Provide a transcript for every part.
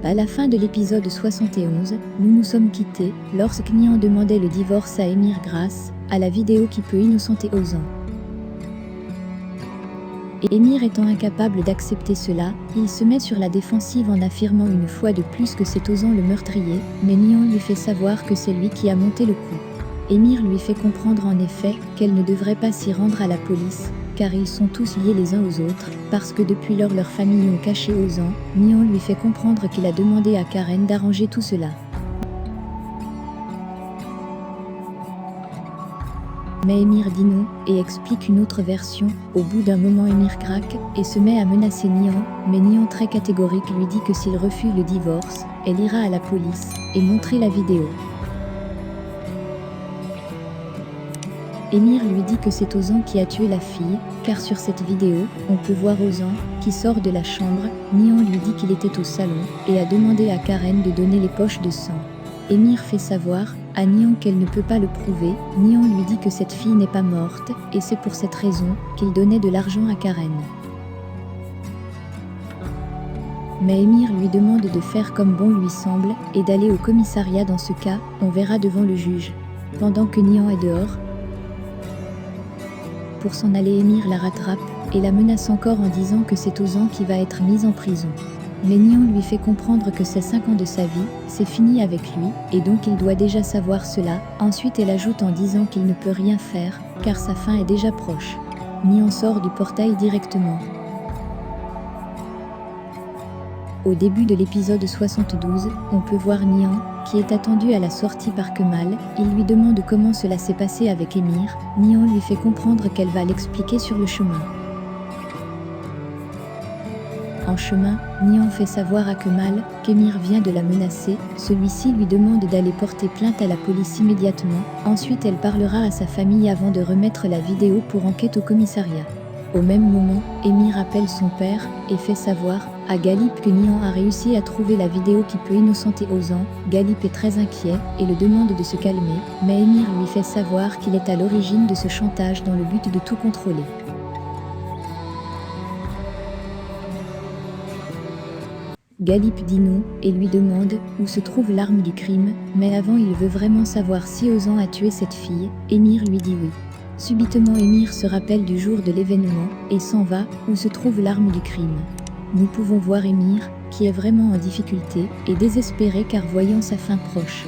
À la fin de l'épisode 71, nous nous sommes quittés lorsque Nian demandait le divorce à Émir grâce à la vidéo qui peut innocenter Ozan. Émir étant incapable d'accepter cela, il se met sur la défensive en affirmant une fois de plus que c'est Ozan le meurtrier, mais Nian lui fait savoir que c'est lui qui a monté le coup. Émir lui fait comprendre en effet qu'elle ne devrait pas s'y rendre à la police, car ils sont tous liés les uns aux autres, parce que depuis lors leurs familles ont caché Ozan. Nian lui fait comprendre qu'il a demandé à Karen d'arranger tout cela. Mais Émir dit non, et explique une autre version. Au bout d'un moment Émir craque, et se met à menacer Nian, mais Nian très catégorique lui dit que s'il refuse le divorce, elle ira à la police, et montrer la vidéo. Émir lui dit que c'est Ozan qui a tué la fille, car sur cette vidéo, on peut voir Ozan, qui sort de la chambre. Nian lui dit qu'il était au salon, et a demandé à Karen de donner les poches de sang. Émir fait savoir à Nian qu'elle ne peut pas le prouver. Nian lui dit que cette fille n'est pas morte, et c'est pour cette raison qu'il donnait de l'argent à Karen. Mais Émir lui demande de faire comme bon lui semble, et d'aller au commissariat. Dans ce cas, on verra devant le juge. Pendant que Nian est dehors, pour s'en aller, Émir la rattrape et la menace encore en disant que c'est Ozan qui va être mis en prison. Mais Nian lui fait comprendre que ces 5 ans de sa vie, c'est fini avec lui, et donc il doit déjà savoir cela. Ensuite elle ajoute en disant qu'il ne peut rien faire, car sa fin est déjà proche. Nian sort du portail directement. Au début de l'épisode 72, on peut voir Nian, qui est attendu à la sortie par Kemal. Il lui demande comment cela s'est passé avec Émir. Nian lui fait comprendre qu'elle va l'expliquer sur le chemin. En chemin, Nian fait savoir à Kemal qu'Émir vient de la menacer. Celui-ci lui demande d'aller porter plainte à la police immédiatement. Ensuite elle parlera à sa famille avant de remettre la vidéo pour enquête au commissariat. Au même moment, Émir appelle son père et fait savoir à Galip que Nian a réussi à trouver la vidéo qui peut innocenter Ozan. Galip est très inquiet et le demande de se calmer, mais Émir lui fait savoir qu'il est à l'origine de ce chantage dans le but de tout contrôler. Galip dit non et lui demande où se trouve l'arme du crime, mais avant il veut vraiment savoir si Ozan a tué cette fille. Émir lui dit oui. Subitement Émir se rappelle du jour de l'événement et s'en va où se trouve l'arme du crime. Nous pouvons voir Émir, qui est vraiment en difficulté et désespéré car voyant sa fin proche.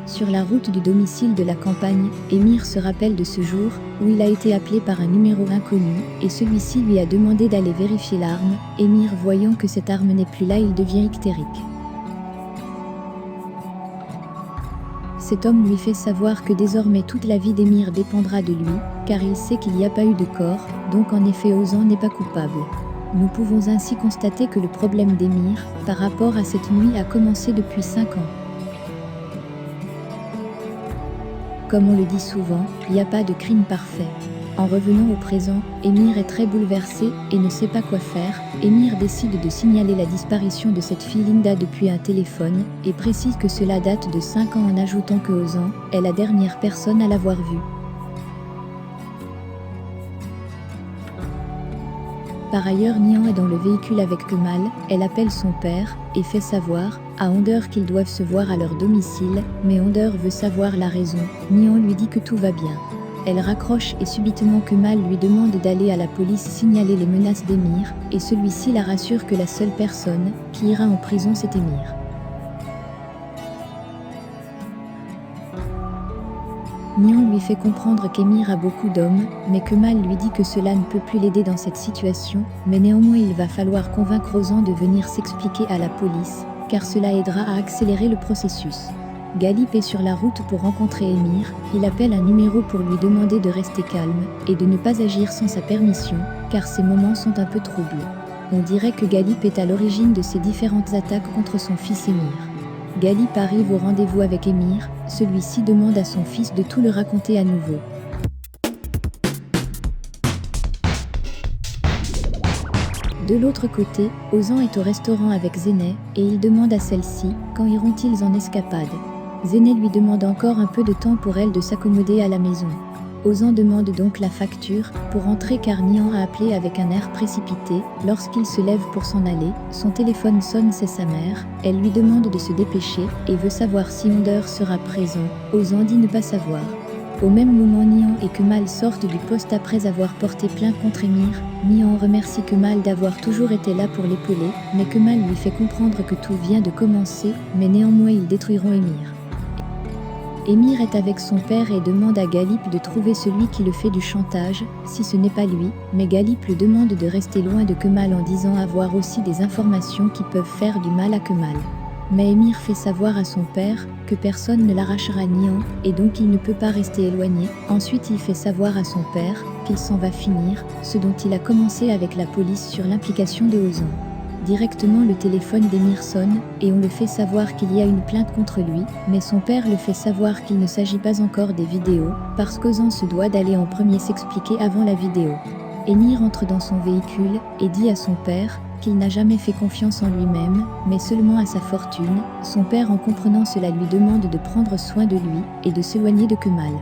Sur la route du domicile de la campagne, Émir se rappelle de ce jour où il a été appelé par un numéro inconnu et celui-ci lui a demandé d'aller vérifier l'arme. Émir voyant que cette arme n'est plus là, il devient hystérique. Cet homme lui fait savoir que désormais toute la vie d'Émir dépendra de lui, car il sait qu'il n'y a pas eu de corps, donc en effet Ozan n'est pas coupable. Nous pouvons ainsi constater que le problème d'Émir, par rapport à cette nuit, a commencé depuis 5 ans. Comme on le dit souvent, il n'y a pas de crime parfait. En revenant au présent, Émir est très bouleversé et ne sait pas quoi faire. Émir décide de signaler la disparition de cette fille Linda depuis un téléphone et précise que cela date de 5 ans en ajoutant que Ozan est la dernière personne à l'avoir vue. Par ailleurs, Nian est dans le véhicule avec Kemal. Elle appelle son père et fait savoir à Onder qu'ils doivent se voir à leur domicile, mais Onder veut savoir la raison. Nian lui dit que tout va bien. Elle raccroche et subitement Kemal lui demande d'aller à la police signaler les menaces d'Émir, et celui-ci la rassure que la seule personne qui ira en prison c'est Émir. Nian lui fait comprendre qu'Émir a beaucoup d'hommes, mais Kemal lui dit que cela ne peut plus l'aider dans cette situation, mais néanmoins il va falloir convaincre Ozan de venir s'expliquer à la police, car cela aidera à accélérer le processus. Galip est sur la route pour rencontrer Émir. Il appelle un numéro pour lui demander de rester calme et de ne pas agir sans sa permission, car ces moments sont un peu troubles. On dirait que Galip est à l'origine de ces différentes attaques contre son fils Émir. Galip arrive au rendez-vous avec Émir. Celui-ci demande à son fils de tout le raconter à nouveau. De l'autre côté, Ozan est au restaurant avec Zeynep et il demande à celle-ci quand iront-ils en escapade. Zeynep lui demande encore un peu de temps pour elle de s'accommoder à la maison. Ozan demande donc la facture pour rentrer car Nihan a appelé avec un air précipité. Lorsqu'il se lève pour s'en aller, son téléphone sonne, c'est sa mère. Elle lui demande de se dépêcher et veut savoir si Onder sera présent. Ozan dit ne pas savoir. Au même moment, Nihan et Kemal sortent du poste après avoir porté plainte contre Emir. Nihan remercie Kemal d'avoir toujours été là pour l'épauler, mais Kemal lui fait comprendre que tout vient de commencer, mais néanmoins ils détruiront Emir. Emir est avec son père et demande à Galip de trouver celui qui le fait du chantage, si ce n'est pas lui, mais Galip le demande de rester loin de Kemal en disant avoir aussi des informations qui peuvent faire du mal à Kemal. Mais Emir fait savoir à son père que personne ne l'arrachera à Nihan et donc il ne peut pas rester éloigné. Ensuite il fait savoir à son père qu'il s'en va finir, ce dont il a commencé avec la police sur l'implication de Ozan. Directement le téléphone d'Emir sonne et on le fait savoir qu'il y a une plainte contre lui, mais son père le fait savoir qu'il ne s'agit pas encore des vidéos, parce qu'Ozan se doit d'aller en premier s'expliquer avant la vidéo. Emir entre dans son véhicule et dit à son père qu'il n'a jamais fait confiance en lui-même, mais seulement à sa fortune. Son père, en comprenant cela, lui demande de prendre soin de lui et de s'éloigner de Kemal.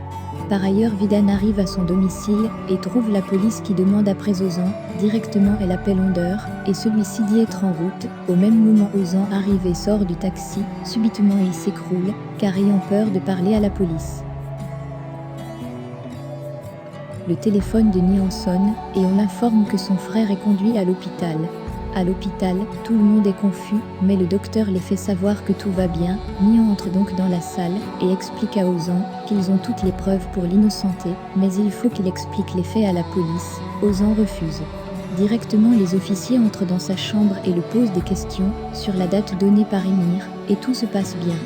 Par ailleurs, Vidan arrive à son domicile et trouve la police qui demande après Ozan. Directement, elle appelle Onder et celui-ci dit être en route. Au même moment, Ozan arrive et sort du taxi. Subitement, il s'écroule, car ayant peur de parler à la police. Le téléphone de Nihan sonne et on l'informe que son frère est conduit à l'hôpital. À l'hôpital, tout le monde est confus, mais le docteur les fait savoir que tout va bien. Nihan entre donc dans la salle et explique à Ozan qu'ils ont toutes les preuves pour l'innocenter, mais il faut qu'il explique les faits à la police. Ozan refuse. Directement, les officiers entrent dans sa chambre et le posent des questions sur la date donnée par Emir, et tout se passe bien.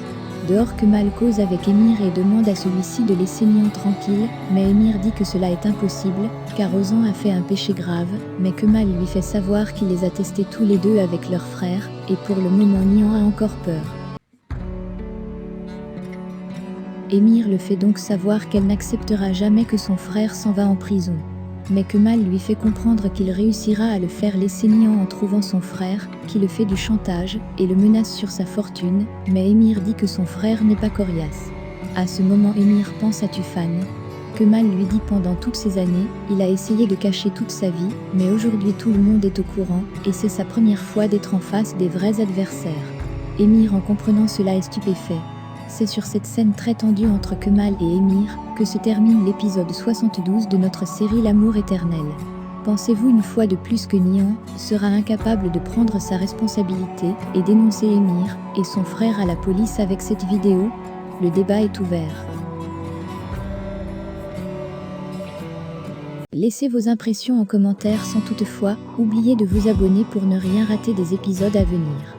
Dehors, Kemal cause avec Emir et demande à celui-ci de laisser Nihan tranquille, mais Emir dit que cela est impossible, car Ozan a fait un péché grave, mais Kemal lui fait savoir qu'il les a testés tous les deux avec leur frère, et pour le moment Nihan a encore peur. Emir le fait donc savoir qu'elle n'acceptera jamais que son frère s'en va en prison. Mais Kemal lui fait comprendre qu'il réussira à le faire laisser Nihan en trouvant son frère, qui le fait du chantage, et le menace sur sa fortune, mais Emir dit que son frère n'est pas coriace. À ce moment, Emir pense à Tufan. Kemal lui dit pendant toutes ces années, il a essayé de cacher toute sa vie, mais aujourd'hui tout le monde est au courant, et c'est sa première fois d'être en face des vrais adversaires. Emir, en comprenant cela, est stupéfait. C'est sur cette scène très tendue entre Kemal et Emir que se termine l'épisode 72 de notre série L'amour éternel. Pensez-vous une fois de plus que Nihan sera incapable de prendre sa responsabilité et dénoncer Emir et son frère à la police avec cette vidéo? Le débat est ouvert. Laissez vos impressions en commentaire sans toutefois oublier de vous abonner pour ne rien rater des épisodes à venir.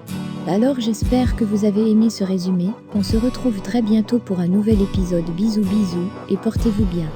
Alors j'espère que vous avez aimé ce résumé, on se retrouve très bientôt pour un nouvel épisode. Bisous bisous et portez-vous bien.